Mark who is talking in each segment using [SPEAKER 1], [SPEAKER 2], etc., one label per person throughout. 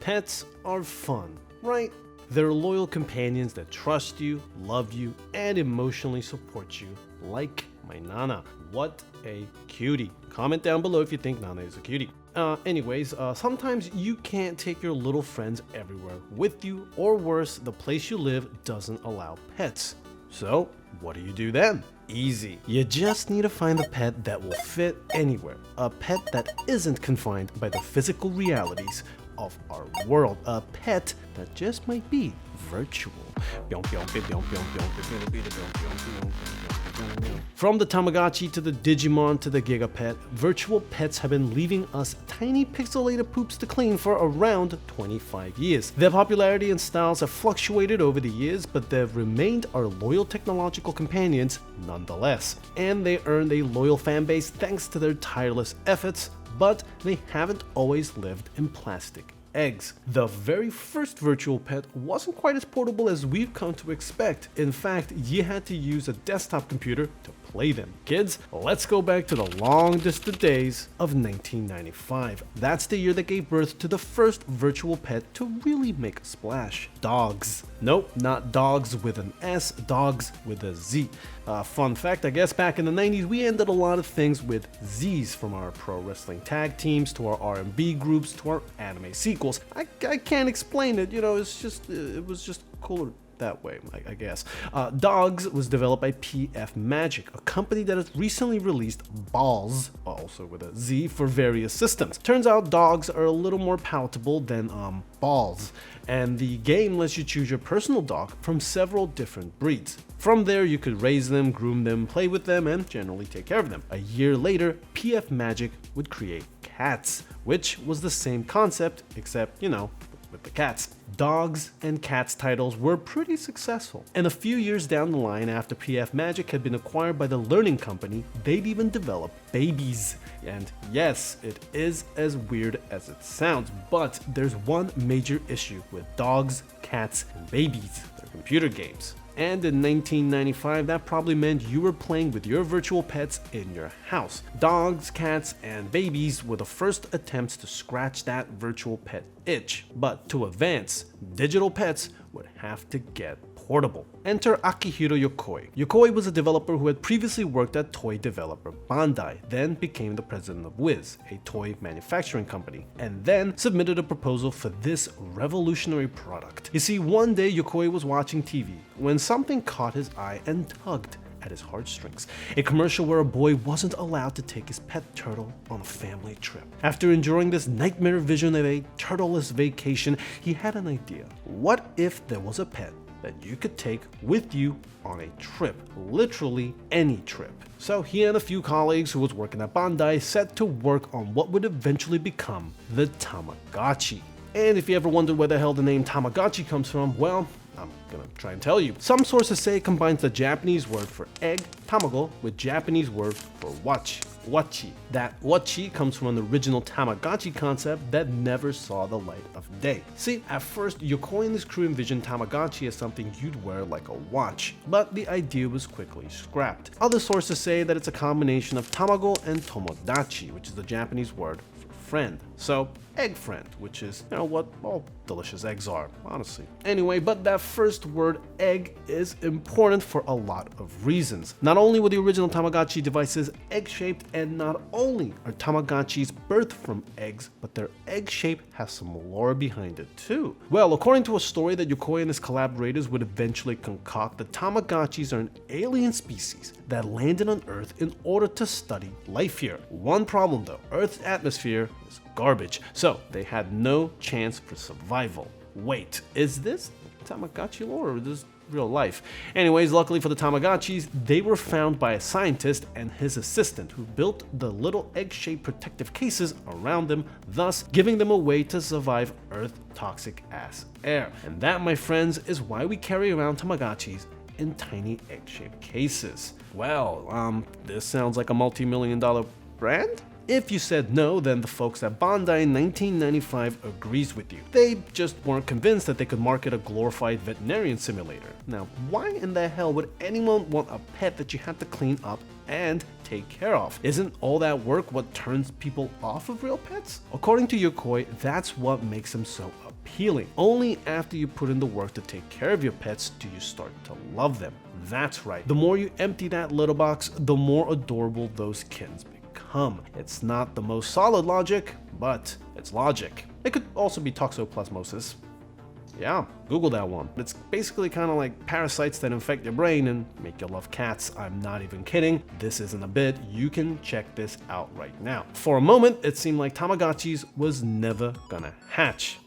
[SPEAKER 1] Pets are fun, right? They're loyal companions that trust you, love you, and emotionally support you, like my Nana. What a cutie. Comment down below if you think Nana is a cutie. Anyways, sometimes you can't take your little friends everywhere with you, or worse, the place you live doesn't allow pets. So, what do you do then? Easy. You just need to find a pet that will fit anywhere. A pet that isn't confined by the physical realities of our world. A pet that just might be virtual. From the Tamagotchi to the Digimon to the Giga Pet, virtual pets have been leaving us tiny pixelated poops to clean for around 25 years. Their popularity and styles have fluctuated over the years, but they've remained our loyal technological companions nonetheless. And they earned a loyal fanbase thanks to their tireless efforts, but they haven't always lived in plastic eggs. The very first virtual pet wasn't quite as portable as we've come to expect. In fact, you had to use a desktop computer to play them. Kids, let's go back to the long distant days of 1995. That's the year that gave birth to the first virtual pet to really make a splash. Dogz. Nope, not dogs with an S, Dogz with a Z. Fun fact, I guess back in the 90s we ended a lot of things with Z's, from our pro wrestling tag teams to our R&B groups to our anime sequels. I can't explain it, you know, it was just cooler that way, I guess. Dogz was developed by PF Magic, a company that has recently released Balls, also with a Z, for various systems. Turns out dogs are a little more palatable than balls, and the game lets you choose your personal dog from several different breeds. From there, you could raise them, groom them, play with them, and generally take care of them. A year later, PF Magic would create Catz, which was the same concept, except, you know, with the cats. Dogz and Catz titles were pretty successful, and a few years down the line, after PF Magic had been acquired by the Learning Company, they'd even develop babies. And yes, it is as weird as it sounds, but there's one major issue with Dogz, Catz, and babies: they're computer games. And in 1995, that probably meant you were playing with your virtual pets in your house. Dogz, Catz, and babies were the first attempts to scratch that virtual pet itch. But to advance, digital pets would have to get portable. Enter Akihiro Yokoi. Yokoi was a developer who had previously worked at toy developer Bandai, then became the president of Wiz, a toy manufacturing company, and then submitted a proposal for this revolutionary product. You see, one day Yokoi was watching TV when something caught his eye and tugged at his heartstrings. A commercial where a boy wasn't allowed to take his pet turtle on a family trip. After enduring this nightmare vision of a turtleless vacation, he had an idea. What if there was a pet that you could take with you on a trip, literally any trip? So he and a few colleagues who was working at Bandai set to work on what would eventually become the Tamagotchi. And if you ever wondered where the hell the name Tamagotchi comes from, well, I'm gonna try and tell you. Some sources say it combines the Japanese word for egg, tamago, with Japanese word for wachi. That wachi comes from an original Tamagotchi concept that never saw the light of day. See, at first, Yokoi and his crew envisioned Tamagotchi as something you'd wear like a watch, but the idea was quickly scrapped. Other sources say that it's a combination of tamago and tomodachi, which is the Japanese word for friend. So, egg friend, which is, you know, what all delicious eggs are, honestly. Anyway, but that first word, egg, is important for a lot of reasons. Not only were the original Tamagotchi devices egg-shaped, and not only are Tamagotchis birthed from eggs, but their egg shape has some lore behind it too. Well, according to a story that Yokoi and his collaborators would eventually concoct, the Tamagotchis are an alien species that landed on Earth in order to study life here. One problem though, Earth's atmosphere is garbage, so they had no chance for survival. Wait, is this Tamagotchi lore or is this real life? Anyways, luckily for the Tamagotchis, they were found by a scientist and his assistant who built the little egg-shaped protective cases around them, thus giving them a way to survive Earth toxic ass air. And that, my friends, is why we carry around Tamagotchis in tiny egg-shaped cases. Well, this sounds like a multi-million-dollar brand? If you said no, then the folks at Bandai in 1995 agrees with you. They just weren't convinced that they could market a glorified veterinarian simulator. Now, why in the hell would anyone want a pet that you have to clean up and take care of? Isn't all that work what turns people off of real pets? According to Yokoi, that's what makes them so appealing. Only after you put in the work to take care of your pets do you start to love them. That's right, the more you empty that litter box, the more adorable those kittens become. It's not the most solid logic, but it's logic. It could also be toxoplasmosis. Yeah, Google that one. It's basically kind of like parasites that infect your brain and make you love cats. I'm not even kidding. This isn't a bit. You can check this out right now. For a moment, it seemed like Tamagotchis was never gonna hatch.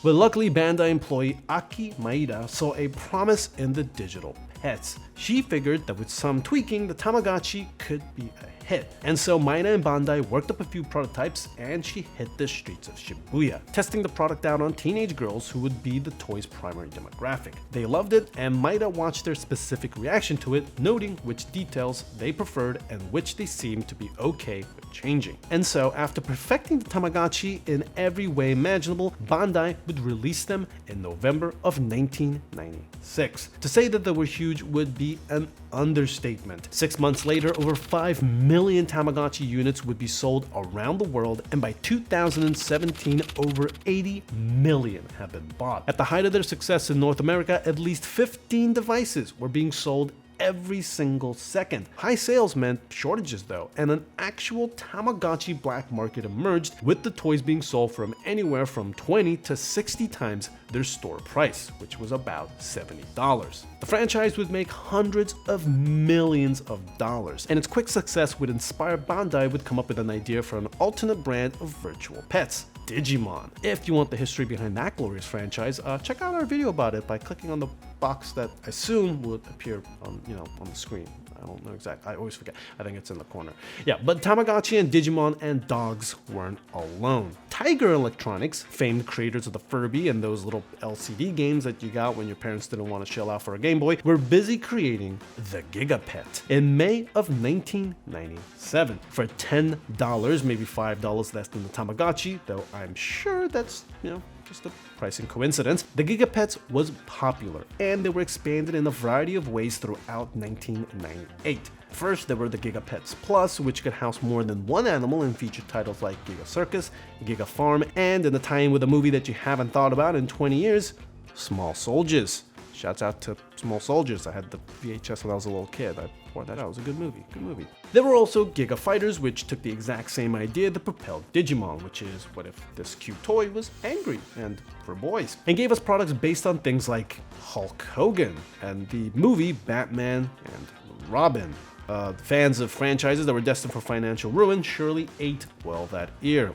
[SPEAKER 1] But luckily, Bandai employee Aki Maeda saw a promise in the digital pets. She figured that with some tweaking, the Tamagotchi could be a hit. And so Maeda and Bandai worked up a few prototypes and she hit the streets of Shibuya, testing the product out on teenage girls who would be the toy's primary demographic. They loved it, and Maeda watched their specific reaction to it, noting which details they preferred and which they seemed to be okay with changing. And so after perfecting the Tamagotchi in every way imaginable, Bandai would release them in November of 1996. To say that they were huge would be an understatement. 6 months later, over 5 million Tamagotchi units would be sold around the world, and by 2017, over 80 million have been bought. At the height of their success in North America, at least 15 devices were being sold every single second. High sales meant shortages though, and an actual Tamagotchi black market emerged, with the toys being sold from anywhere from 20 to 60 times their store price, which was about $70. The franchise would make hundreds of millions of dollars, and its quick success would inspire Bandai would come up with an idea for an alternate brand of virtual pets, Digimon. If you want the history behind that glorious franchise, check out our video about it by clicking on the box that I assume would appear on the screen. I don't know exactly. I always forget. I think it's in the corner. Yeah, but Tamagotchi and Digimon and Dogz weren't alone. Tiger Electronics, famed creators of the Furby and those little LCD games that you got when your parents didn't want to shell out for a Game Boy, were busy creating the Giga Pet in May of 1997 for $10, maybe $5 less than the Tamagotchi, though I'm sure that's, just a pricing coincidence. The Giga Pets was popular, and they were expanded in a variety of ways throughout 1998. First, there were the Giga Pets Plus, which could house more than one animal and featured titles like Giga Circus, Giga Farm, and in the tie-in with a movie that you haven't thought about in 20 years, Small Soldiers. Shouts out to Small Soldiers. I had the VHS when I was a little kid. I poured that out. It was a good movie. There were also Giga Fighters, which took the exact same idea that propelled Digimon, which is what if this cute toy was angry and for boys, and gave us products based on things like Hulk Hogan and the movie Batman and Robin. Fans of franchises that were destined for financial ruin surely ate well that year.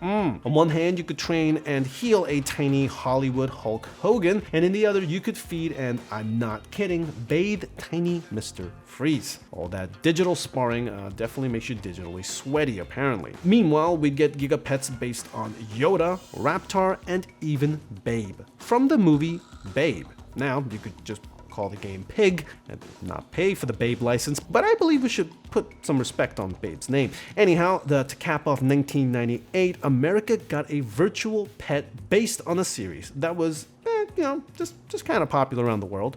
[SPEAKER 1] On one hand, you could train and heal a tiny Hollywood Hulk Hogan, and in the other, you could feed and, I'm not kidding, bathe tiny Mr. Freeze. All that digital sparring definitely makes you digitally sweaty, apparently. Meanwhile, we'd get Giga Pets based on Yoda, Raptor, and even Babe from the movie Babe. Now, you could just call the game Pig and not pay for the Babe license, but I believe we should put some respect on Babe's name. Anyhow, to cap off 1998, America got a virtual pet based on a series that was just kind of popular around the world,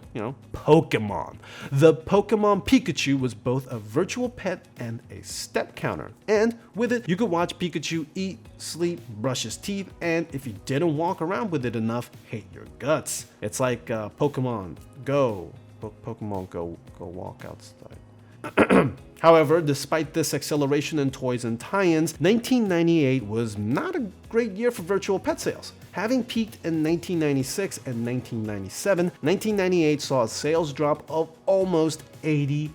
[SPEAKER 1] Pokemon. The Pokemon Pikachu was both a virtual pet and a step counter. And with it, you could watch Pikachu eat, sleep, brush his teeth, and if you didn't walk around with it enough, hate your guts. It's like Pokemon Go. Pokemon Go walk outside. However, despite this acceleration in toys and tie-ins, 1998 was not a great year for virtual pet sales. Having peaked in 1996 and 1997, 1998 saw a sales drop of almost 80%.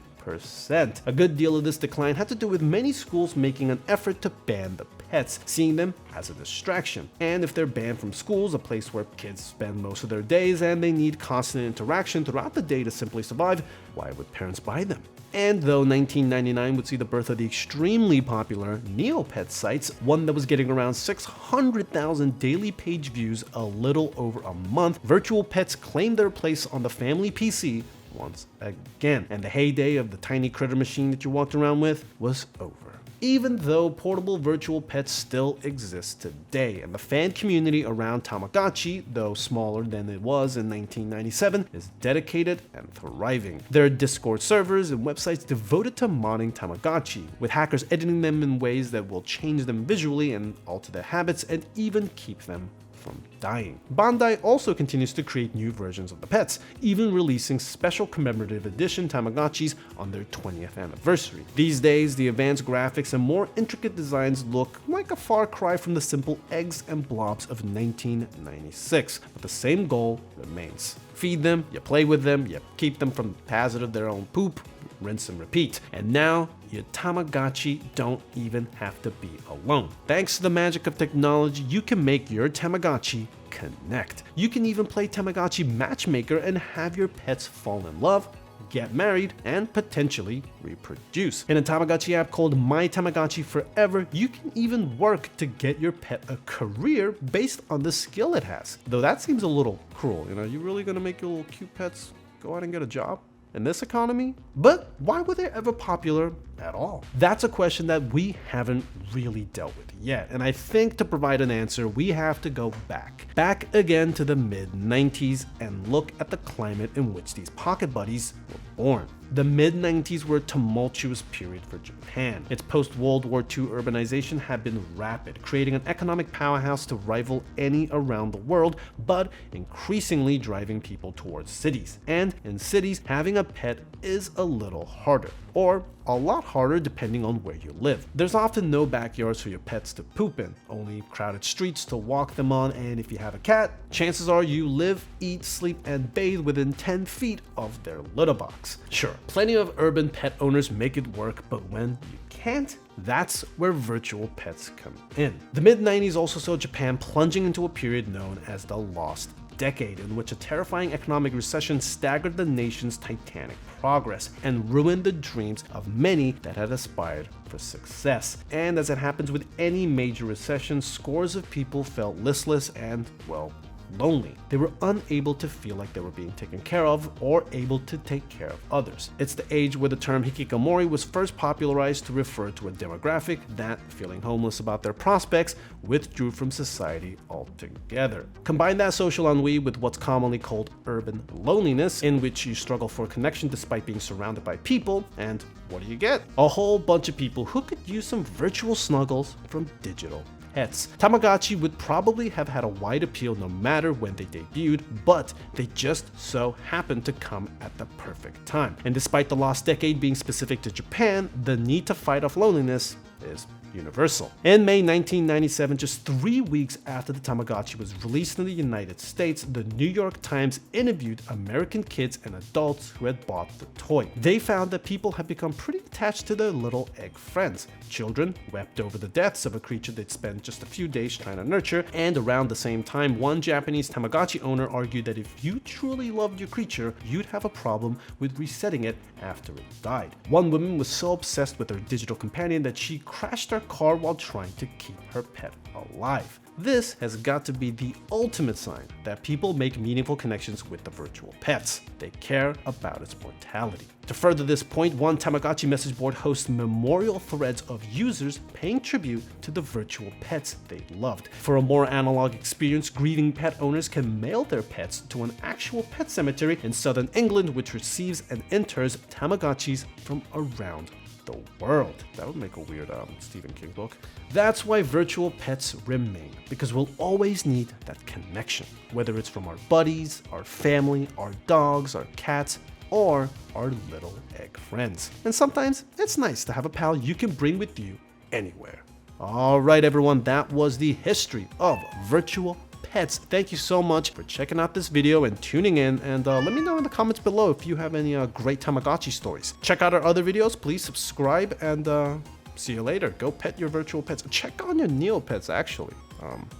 [SPEAKER 1] A good deal of this decline had to do with many schools making an effort to ban the pets, seeing them as a distraction. And if they're banned from schools, a place where kids spend most of their days and they need constant interaction throughout the day to simply survive, why would parents buy them? And though 1999 would see the birth of the extremely popular NeoPets sites, one that was getting around 600,000 daily page views a little over a month, virtual pets claimed their place on the family PC once again. And the heyday of the tiny critter machine that you walked around with was over. Even though portable virtual pets still exist today, and the fan community around Tamagotchi, though smaller than it was in 1997, is dedicated and thriving. There are Discord servers and websites devoted to modding Tamagotchi, with hackers editing them in ways that will change them visually and alter their habits and even keep them from dying. Bandai also continues to create new versions of the pets, even releasing special commemorative edition Tamagotchis on their 20th anniversary. These days, the advanced graphics and more intricate designs look like a far cry from the simple eggs and blobs of 1996, but the same goal remains. Feed them, you play with them, you keep them from the hazard of their own poop, rinse and repeat. And now, your Tamagotchi don't even have to be alone. Thanks to the magic of technology, you can make your Tamagotchi connect. You can even play Tamagotchi Matchmaker and have your pets fall in love, get married, and potentially reproduce. In a Tamagotchi app called My Tamagotchi Forever, you can even work to get your pet a career based on the skill it has. Though that seems a little cruel, you really gonna make your little cute pets go out and get a job in this economy? But why were they ever popular at all? That's a question that we haven't really dealt with yet, and I think to provide an answer, we have to go back again to the mid-90s and look at the climate in which these pocket buddies were born. The mid-90s were a tumultuous period for Japan. Its post-World War II urbanization had been rapid, creating an economic powerhouse to rival any around the world, but increasingly driving people towards cities. And in cities, having a pet is a little harder, or a lot harder depending on where you live. There's often no backyards for your pets to poop in, only crowded streets to walk them on, and if you have a cat, chances are you live, eat, sleep, and bathe within 10 feet of their litter box. Sure, plenty of urban pet owners make it work, but when you can't, that's where virtual pets come in. The mid-90s also saw Japan plunging into a period known as the Lost Decade, in which a terrifying economic recession staggered the nation's titanic progress and ruined the dreams of many that had aspired for success. And as it happens with any major recession, scores of people felt listless and, well, lonely. They were unable to feel like they were being taken care of or able to take care of others. It's the age where the term hikikomori was first popularized to refer to a demographic that, feeling homeless about their prospects, withdrew from society altogether. Combine that social ennui with what's commonly called urban loneliness, in which you struggle for connection despite being surrounded by people, and what do you get? A whole bunch of people who could use some virtual snuggles from digital pets. Tamagotchi would probably have had a wide appeal no matter when they debuted, but they just so happened to come at the perfect time. And despite the Lost Decade being specific to Japan, the need to fight off loneliness is universal. In May 1997, just 3 weeks after the Tamagotchi was released in the United States, the New York Times interviewed American kids and adults who had bought the toy. They found that people had become pretty attached to their little egg friends. Children wept over the deaths of a creature they'd spent just a few days trying to nurture, and around the same time, one Japanese Tamagotchi owner argued that if you truly loved your creature, you'd have a problem with resetting it after it died. One woman was so obsessed with her digital companion that she crashed her car while trying to keep her pet alive. This has got to be the ultimate sign that people make meaningful connections with the virtual pets. They care about its mortality. To further this point, one Tamagotchi message board hosts memorial threads of users paying tribute to the virtual pets they loved. For a more analog experience, grieving pet owners can mail their pets to an actual pet cemetery in southern England, which receives and inters Tamagotchis from around the world. That would make a weird Stephen King book. That's why virtual pets remain, because we'll always need that connection, whether it's from our buddies, our family, our dogs, our cats, or our little egg friends. And sometimes it's nice to have a pal you can bring with you anywhere. All right, everyone, that was the history of virtual pets. Thank you so much for checking out this video and tuning in, and let me know in the comments below if you have any great Tamagotchi stories. Check out our other videos, please subscribe, and see you later. Go pet your virtual pets. Check on your NeoPets, actually.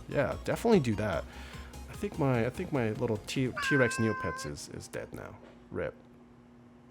[SPEAKER 1] Yeah, definitely do that. I think my little T-Rex NeoPets is dead now. RIP.